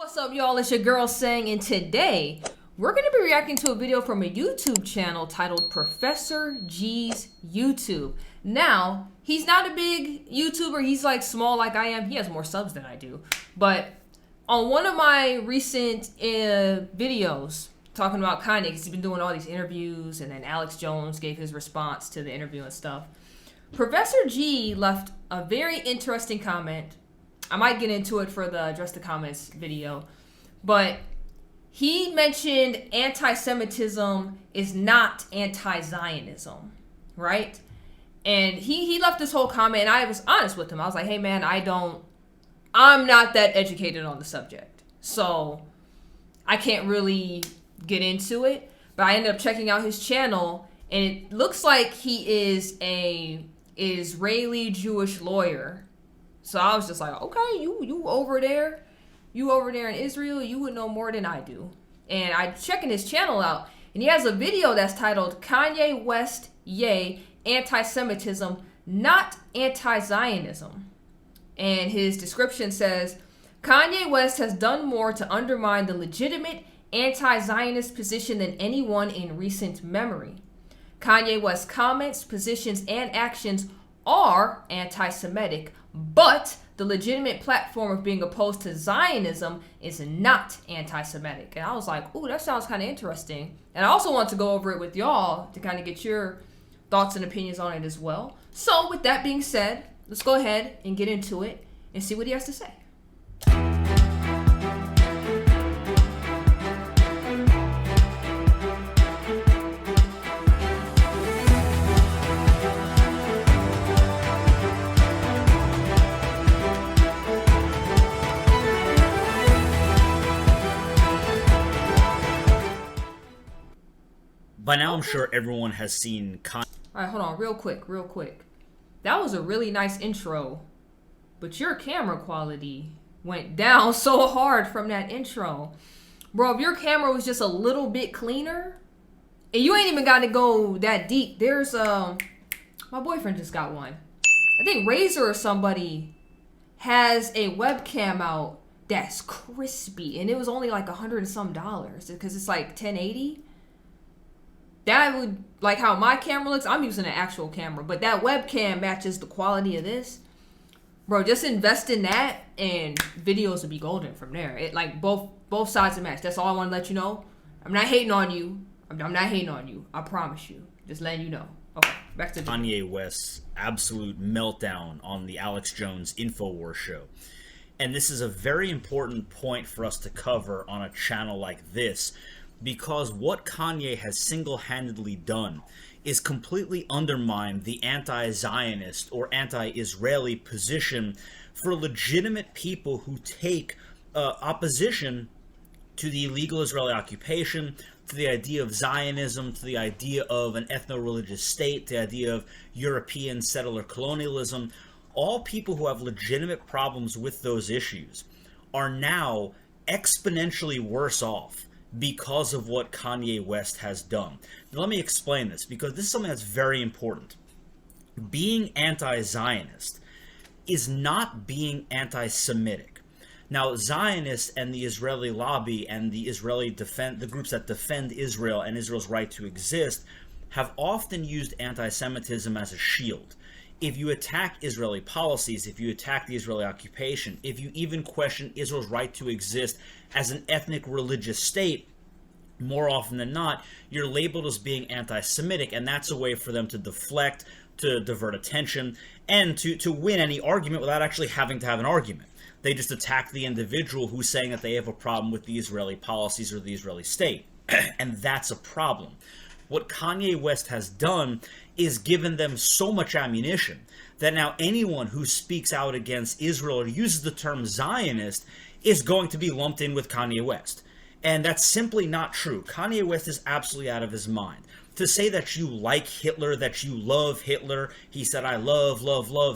What's up, y'all? It's your girl Sang, and today we're going to be reacting to a video from a YouTube channel titled Professor G's YouTube. Now, he's not a big YouTuber. He's like small like I am. He has more subs than I do. But on one of my recent videos talking about Kanye, because he's been doing all these interviews, and then Alex Jones gave his response to the interview and stuff, Professor G left a very interesting comment. I might get into it for the Address the Comments video, but he mentioned anti-Semitism is not anti-Zionism, right? And he left this whole comment, and I was honest with him. I was like, hey man, I'm not that educated on the subject, so I can't really get into it. But I ended up checking out his channel, and it looks like he is a Israeli Jewish lawyer. So I was just like, okay, you over there in Israel, you would know more than I do. And I checking his channel out, and he has a video that's titled Kanye West, Yay, Anti-Semitism, Not Anti-Zionism. And his description says, Kanye West has done more to undermine the legitimate anti-Zionist position than anyone in recent memory. Kanye West's comments, positions, and actions are anti-Semitic, but the legitimate platform of being opposed to Zionism is not anti-Semitic. And I was like, ooh, that sounds kind of interesting. And I also want to go over it with y'all to kind of get your thoughts and opinions on it as well. So with that being said, let's go ahead and get into it and see what he has to say. By now, I'm sure everyone has seen Kanye. Alright, hold on, real quick. That was a really nice intro, but your camera quality went down so hard from that intro. Bro, if your camera was just a little bit cleaner, and you ain't even got to go that deep. There's, my boyfriend just got one. I think Razer or somebody has a webcam out that's crispy, and it was only like $100 and some because it's like 1080. That would, like how my camera looks, I'm using an actual camera, but that webcam matches the quality of this. Bro, just invest in that and videos will be golden from there. It like both sides of match. That's all I want to let you know. I'm not hating on you. I'm not hating on you. I promise you. Just letting you know. Okay, back to Kanye West's absolute meltdown on the Alex Jones InfoWars show. And this is a very important point for us to cover on a channel like this, because what Kanye has single-handedly done is completely undermine the anti-Zionist or anti-Israeli position for legitimate people who take opposition to the illegal Israeli occupation, to the idea of Zionism, to the idea of an ethno-religious state, the idea of European settler colonialism. All people who have legitimate problems with those issues are now exponentially worse off because of what Kanye West has done. Now, let me explain this, because this is something that's very important. Being anti-Zionist is not being anti-Semitic. Now, Zionists and the Israeli lobby and the the groups that defend Israel and Israel's right to exist have often used anti-Semitism as a shield. If you attack Israeli policies, if you attack the Israeli occupation, if you even question Israel's right to exist as an ethnic religious state, more often than not, you're labeled as being anti-Semitic, and that's a way for them to deflect, to divert attention, and to win any argument without actually having to have an argument. They just attack the individual who's saying that they have a problem with the Israeli policies or the Israeli state, and that's a problem. What Kanye West has done is given them so much ammunition that now anyone who speaks out against Israel or uses the term Zionist is going to be lumped in with Kanye West. And that's simply not true. Kanye West is absolutely out of his mind. To say that you like Hitler, that you love Hitler, he said, I love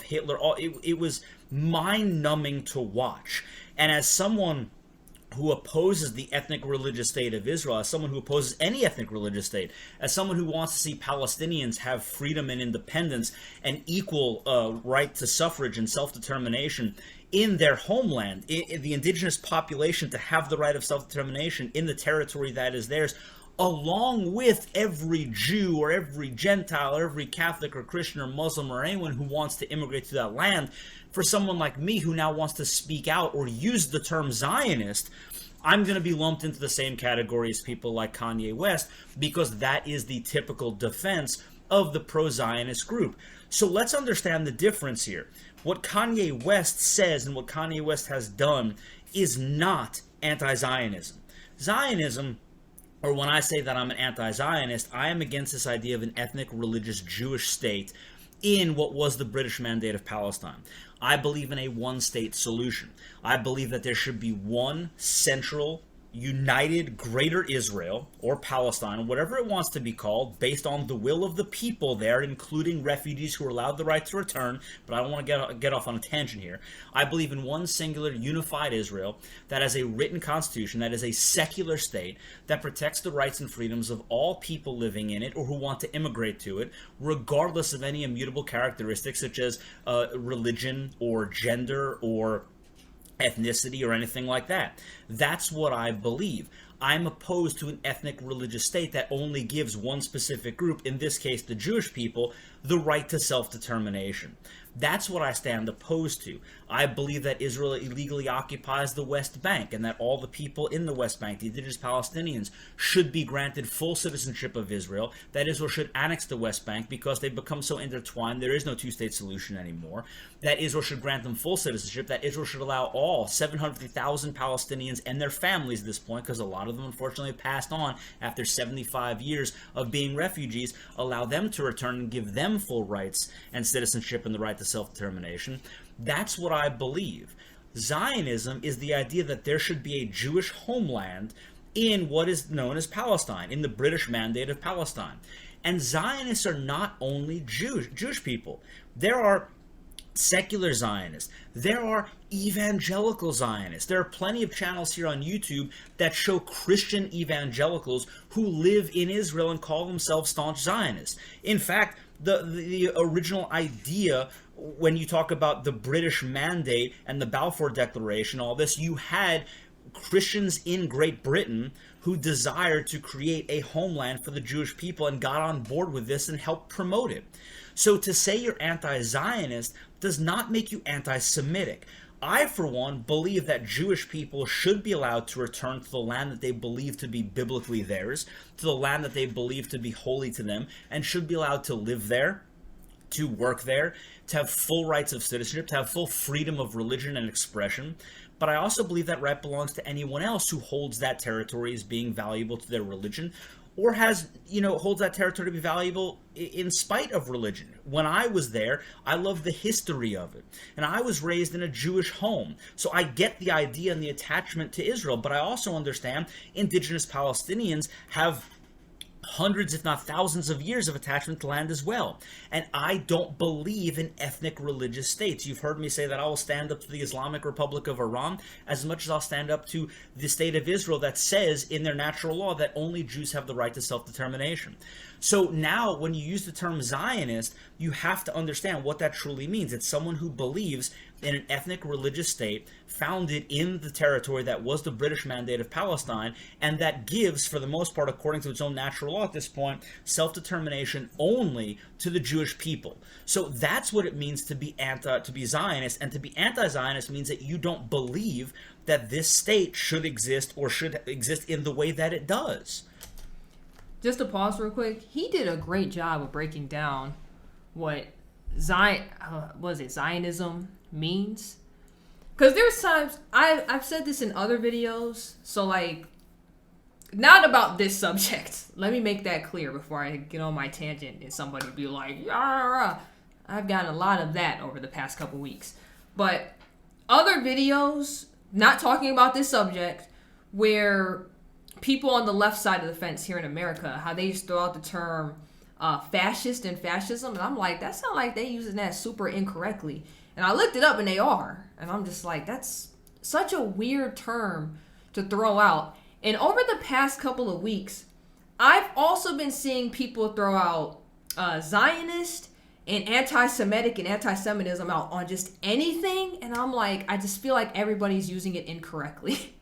Hitler, it was mind-numbing to watch. And as someone who opposes the ethnic religious state of Israel, as someone who opposes any ethnic religious state, as someone who wants to see Palestinians have freedom and independence and equal right to suffrage and self-determination in their homeland, the indigenous population to have the right of self-determination in the territory that is theirs, along with every Jew or every Gentile or every Catholic or Christian or Muslim or anyone who wants to immigrate to that land. For someone like me who now wants to speak out or use the term Zionist, I'm going to be lumped into the same category as people like Kanye West, because that is the typical defense of the pro-Zionist group. So let's understand the difference here. What Kanye West says and what Kanye West has done is not anti-Zionism. Zionism, or when I say that I'm an anti-Zionist, I am against this idea of an ethnic religious Jewish state in what was the British Mandate of Palestine. I believe in a one-state solution. I believe that there should be one central, united Greater Israel, or Palestine, whatever it wants to be called, based on the will of the people there, including refugees who are allowed the right to return, but I don't want to get off on a tangent here. I believe in one singular, unified Israel that has a written constitution, that is a secular state, that protects the rights and freedoms of all people living in it or who want to immigrate to it, regardless of any immutable characteristics such as religion or gender or ethnicity or anything like that. That's what I believe. I'm opposed to an ethnic religious state that only gives one specific group, in this case the Jewish people, the right to self-determination. That's what I stand opposed to. I believe that Israel illegally occupies the West Bank and that all the people in the West Bank, the indigenous Palestinians, should be granted full citizenship of Israel, that Israel should annex the West Bank because they've become so intertwined, there is no two-state solution anymore, that Israel should grant them full citizenship, that Israel should allow all 750,000 Palestinians and their families at this point, because a lot of them unfortunately have passed on after 75 years of being refugees, allow them to return and give them full rights and citizenship and the right to self-determination. That's what I believe. Zionism is the idea that there should be a Jewish homeland in what is known as Palestine, in the British Mandate of Palestine. And Zionists are not only Jewish people. There are secular Zionists. There are evangelical Zionists. There are plenty of channels here on YouTube that show Christian evangelicals who live in Israel and call themselves staunch Zionists. In fact, the original idea, when you talk about the British Mandate and the Balfour Declaration, all this, you had Christians in Great Britain who desired to create a homeland for the Jewish people and got on board with this and helped promote it. So to say you're anti-Zionist does not make you anti-Semitic. I, for one, believe that Jewish people should be allowed to return to the land that they believe to be biblically theirs, to the land that they believe to be holy to them, and should be allowed to live there, to work there, to have full rights of citizenship, to have full freedom of religion and expression. But I also believe that right belongs to anyone else who holds that territory as being valuable to their religion, or has, holds that territory to be valuable in spite of religion. When I was there, I loved the history of it. And I was raised in a Jewish home. So I get the idea and the attachment to Israel, but I also understand indigenous Palestinians have hundreds, if not thousands of years of attachment to land as well. And I don't believe in ethnic religious states. You've heard me say that I will stand up to the Islamic Republic of Iran as much as I'll stand up to the state of Israel that says in their natural law that only Jews have the right to self-determination. So now when you use the term Zionist, you have to understand what that truly means. It's someone who believes in an ethnic religious state founded in the territory that was the British Mandate of Palestine, and that gives, for the most part, according to its own natural law at this point, self-determination only to the Jewish people. So that's what it means to be Zionist, and to be anti-Zionist means that you don't believe that this state should exist or should exist in the way that it does. Just to pause real quick, he did a great job of breaking down what Zionism means. Because there's times, I've said this in other videos, so not about this subject. Let me make that clear before I get on my tangent and somebody be like, "Yah." I've gotten a lot of that over the past couple weeks. But other videos, not talking about this subject, where people on the left side of the fence here in America, how they just throw out the term fascist and fascism, and I'm like, that sounds like they using that super incorrectly. And I looked it up and they are. And I'm just like, that's such a weird term to throw out. And over the past couple of weeks, I've also been seeing people throw out Zionist and anti-Semitic and anti-Semitism out on just anything. And I'm like, I just feel like everybody's using it incorrectly.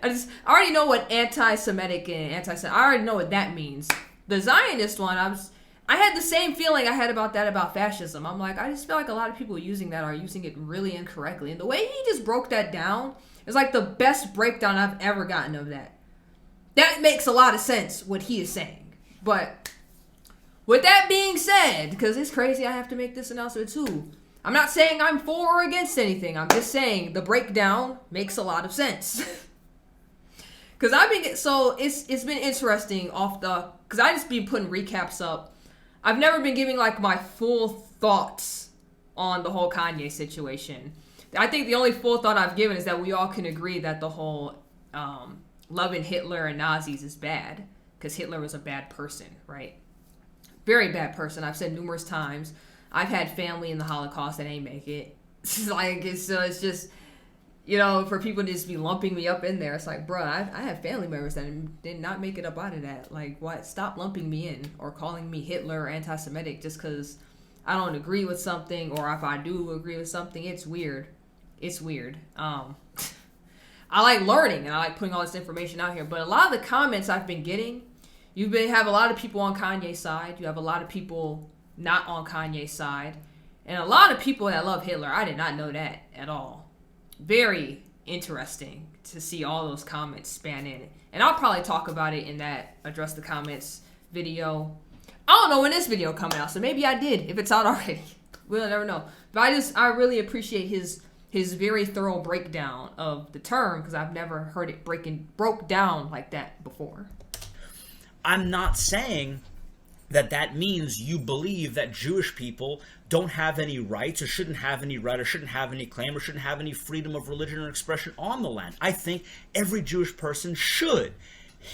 I already know what anti-Semitic and anti-Semitic, I already know what that means. The Zionist one, I had the same feeling I had about fascism. I'm like, I just feel like a lot of people using that are using it really incorrectly. And the way he just broke that down is like the best breakdown I've ever gotten of that. That makes a lot of sense, what he is saying. But with that being said, because it's crazy I have to make this announcement too, I'm not saying I'm for or against anything. I'm just saying the breakdown makes a lot of sense. Because it's been interesting because I just been putting recaps up. I've never been giving like my full thoughts on the whole Kanye situation. I think the only full thought I've given is that we all can agree that the whole loving Hitler and Nazis is bad, because Hitler was a bad person, right? Very bad person. I've said numerous times. I've had family in the Holocaust that ain't make it. It's just, for people to just be lumping me up in there, it's like, bruh, I have family members that did not make it up out of that. Like, what? Stop lumping me in or calling me Hitler or anti-Semitic just because I don't agree with something, or if I do agree with something, it's weird. It's weird. I like learning and I like putting all this information out here, but a lot of the comments I've been getting, have a lot of people on Kanye's side. You have a lot of people not on Kanye's side, and a lot of people that love Hitler. I did not know that at all. Very interesting to see all those comments span in it. And I'll probably talk about it in that Address the Comments video. I don't know when this video coming out, so maybe I did, if it's out already. We'll never know. But I really appreciate his very thorough breakdown of the term, because I've never heard it broke down like that before. I'm not saying that means you believe that Jewish people don't have any rights, or shouldn't have any right, or shouldn't have any claim, or shouldn't have any freedom of religion or expression on the land. I think every Jewish person should.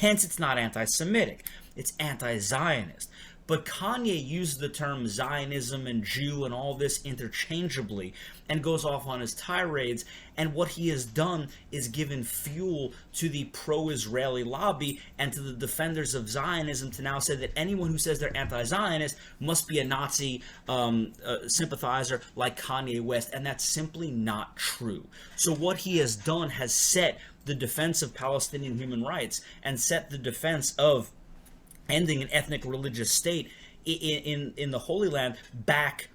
Hence, it's not anti-Semitic. It's anti-Zionist. But Kanye used the term Zionism and Jew and all this interchangeably and goes off on his tirades. And what he has done is given fuel to the pro-Israeli lobby and to the defenders of Zionism to now say that anyone who says they're anti-Zionist must be a Nazi sympathizer like Kanye West. And that's simply not true. So what he has done has set the defense of Palestinian human rights and set the defense of ending an ethnic religious state in the Holy Land back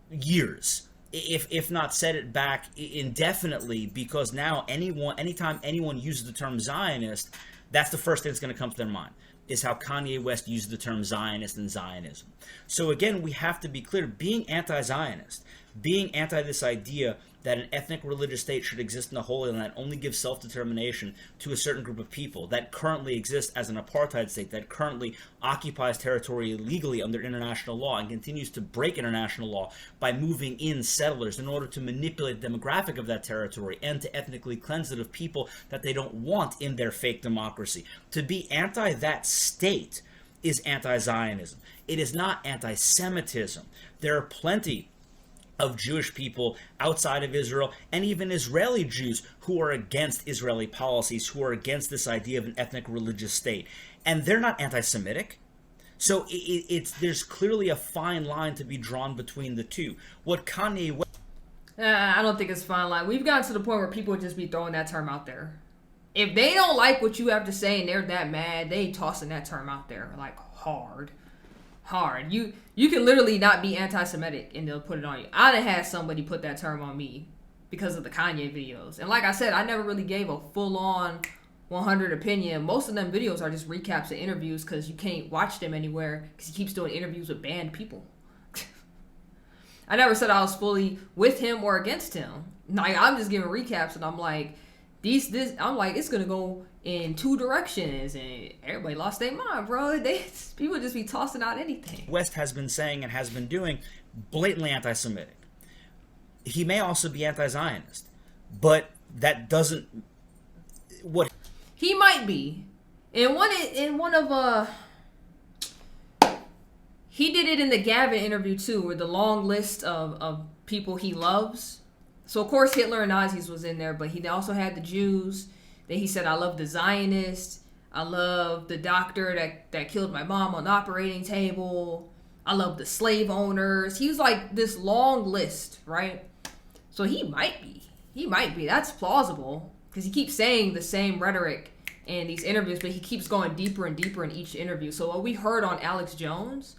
years, if not set it back indefinitely, because now anytime anyone uses the term Zionist, that's the first thing that's going to come to their mind, is how Kanye West used the term Zionist and Zionism. So again, we have to be clear, being anti-Zionist, being anti this idea that an ethnic religious state should exist in the Holy Land only gives self-determination to a certain group of people that currently exist as an apartheid state, that currently occupies territory illegally under international law and continues to break international law by moving in settlers in order to manipulate the demographic of that territory and to ethnically cleanse it of people that they don't want in their fake democracy. To be anti that state is anti-Zionism. It is not anti-Semitism. There are plenty of Jewish people outside of Israel, and even Israeli Jews who are against Israeli policies, who are against this idea of an ethnic religious state. And they're not anti-Semitic. So there's clearly a fine line to be drawn between the two. What Kanye West... I don't think it's a fine line. We've gotten to the point where people just be throwing that term out there. If they don't like what you have to say and they're that mad, they tossing that term out there like hard. You can literally not be anti-Semitic and they'll put it on you. I'd have had somebody put that term on me because of the Kanye videos. And like I said, I never really gave a full-on 100 opinion. Most of them videos are just recaps of interviews because you can't watch them anywhere because he keeps doing interviews with banned people. I never said I was fully with him or against him. Like, I'm just giving recaps and I'm like, it's gonna go in two directions, and everybody lost their mind, bro. People just be tossing out anything. West has been saying and has been doing blatantly anti-Semitic. He may also be anti-Zionist, but that doesn't. What he might be, he did it in the Gavin interview too, with the long list of people he loves. So of course Hitler and Nazis was in there, but he also had the Jews. Then he said, I love the Zionists. I love the doctor that killed my mom on the operating table. I love the slave owners. He was like this long list, right? So he might be. That's plausible because he keeps saying the same rhetoric in these interviews, but he keeps going deeper and deeper in each interview. So what we heard on Alex Jones,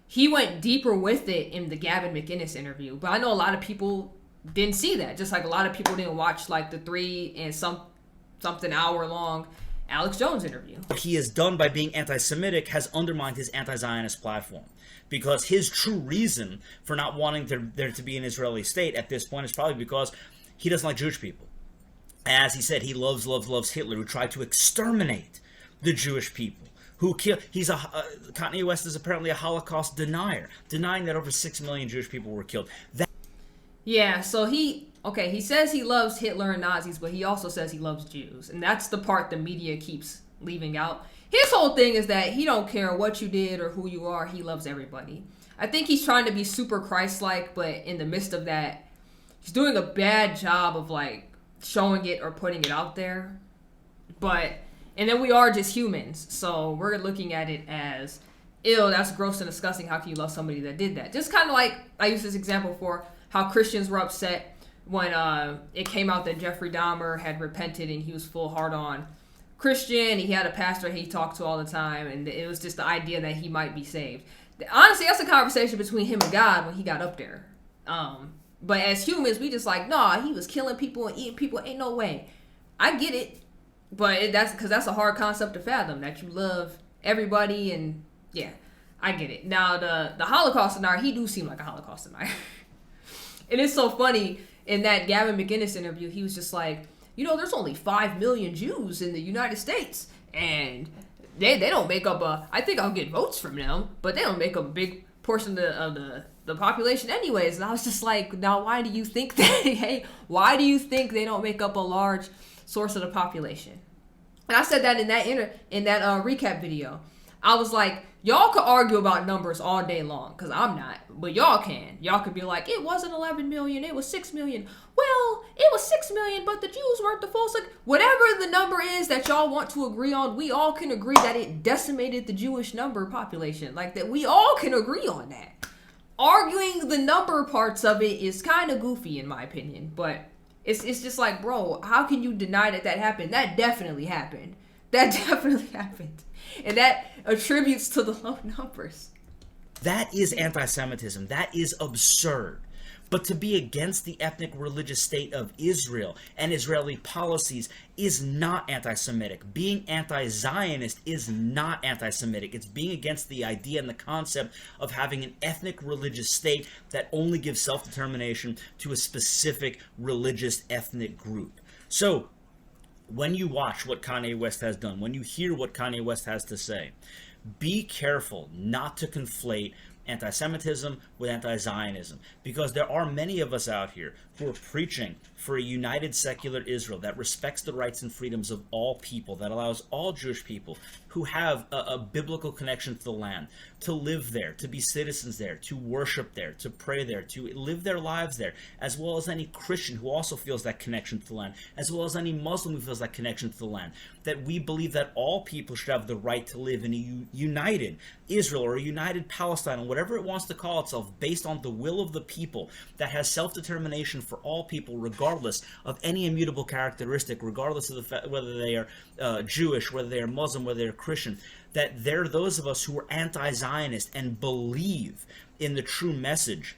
he went deeper with it in the Gavin McInnes interview. But I know a lot of people didn't see that. Just like a lot of people didn't watch like the 3 and something hour long Alex Jones interview. What he has done by being anti-Semitic has undermined his anti-Zionist platform. Because his true reason for not wanting there to be an Israeli state at this point is probably because he doesn't like Jewish people. As he said, he loves Hitler, who tried to exterminate the Jewish people. Kanye West is apparently a Holocaust denier, denying that over 6 million Jewish people were killed. Yeah, so he says he loves Hitler and Nazis, but he also says he loves Jews. And that's the part the media keeps leaving out. His whole thing is that he don't care what you did or who you are. He loves everybody. I think he's trying to be super Christ-like, but in the midst of that, he's doing a bad job of like showing it or putting it out there. And then we are just humans. So we're looking at it as, ew, that's gross and disgusting. How can you love somebody that did that? Just kind of like, I use this example for how Christians were upset when it came out that Jeffrey Dahmer had repented and he was full hard on Christian. He had a pastor he talked to all the time, and it was just the idea that he might be saved. Honestly, that's a conversation between him and God when he got up there. But as humans, we just like, nah, he was killing people and eating people. Ain't no way. I get it, but that's because that's a hard concept to fathom, that you love everybody, and yeah, I get it. Now the Holocaust denier, he do seem like a Holocaust denier. And it's so funny, in that Gavin McInnes interview, he was just like, there's only 5 million Jews in the United States, and they don't make up I think I'll get votes from them, but they don't make up a big portion of the population anyways. And I was just like, now why do you think that? Hey, why do you think they don't make up a large source of the population? And I said that in that recap video. I was like, y'all could argue about numbers all day long, because I'm not, but y'all can. Y'all could be like, it wasn't 11 million, it was 6 million. Well, it was 6 million, but the Jews weren't the full 6. Whatever the number is that y'all want to agree on, we all can agree that it decimated the Jewish population. Like, that we all can agree on that. Arguing the number parts of it is kind of goofy, in my opinion, but it's just like, bro, how can you deny that happened? That definitely happened. That definitely happened. And that attributes to the low numbers. That is anti-Semitism. That is absurd. But to be against the ethnic religious state of Israel and Israeli policies is not anti-Semitic. Being anti-Zionist is not anti-Semitic. It's being against the idea and the concept of having an ethnic religious state that only gives self-determination to a specific religious ethnic group. So, when you watch what Kanye West has done, when you hear what Kanye West has to say, be careful not to conflate anti-Semitism with anti-Zionism, because there are many of us out here who are preaching for a united secular Israel that respects the rights and freedoms of all people, that allows all Jewish people who have a biblical connection to the land to live there, to be citizens there, to worship there, to pray there, to live their lives there, as well as any Christian who also feels that connection to the land, as well as any Muslim who feels that connection to the land, that we believe that all people should have the right to live in a united Israel or a united Palestine, or whatever it wants to call itself, based on the will of the people, that has self-determination for all people, regardless of any immutable characteristic, regardless of the fact whether they are Jewish, whether they are Muslim, whether they are Christian, that they're those of us who are anti-Zionist and believe in the true message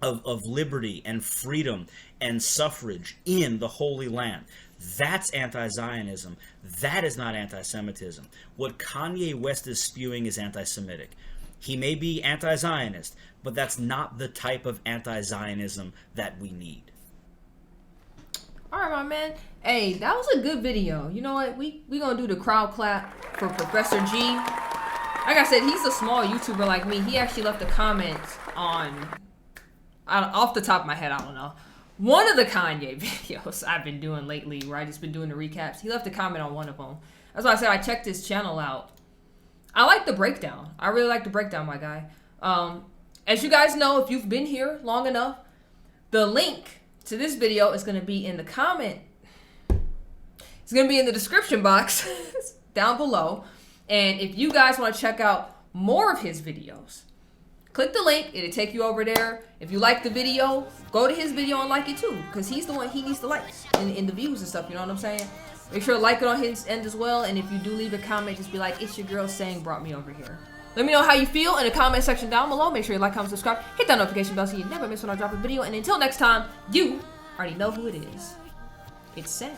of liberty and freedom and suffrage in the Holy Land. That's anti-Zionism. That is not anti-Semitism. What Kanye West is spewing is anti-Semitic. He may be anti-Zionist, but that's not the type of anti-Zionism that we need. All right, my man. Hey, that was a good video. You know what? We gonna do the crowd clap for Professor G. Like I said, he's a small YouTuber like me. He actually left a comment on, off the top of my head, I don't know, one of the Kanye videos I've been doing lately, where I just been doing the recaps. He left a comment on one of them. That's why I said I checked his channel out. I like the breakdown. I really like the breakdown, my guy. As you guys know, if you've been here long enough, the link to this video is going to be in the comment. It's It's going to be in the description box down below. And if you guys want to check out more of his videos, click the link. It'll take you over there. If you like the video, go to his video and like it too, because he's the one, he needs the likes and the views and stuff, you know what I'm saying? Make sure to like it on his end as well. And if you do leave a comment, just be like, it's your girl saying brought me over here. Let me know how you feel in the comment section down below. Make sure you like, comment, subscribe, hit that notification bell so you never miss when I drop a video. And until next time, you already know who it is. It's Sang.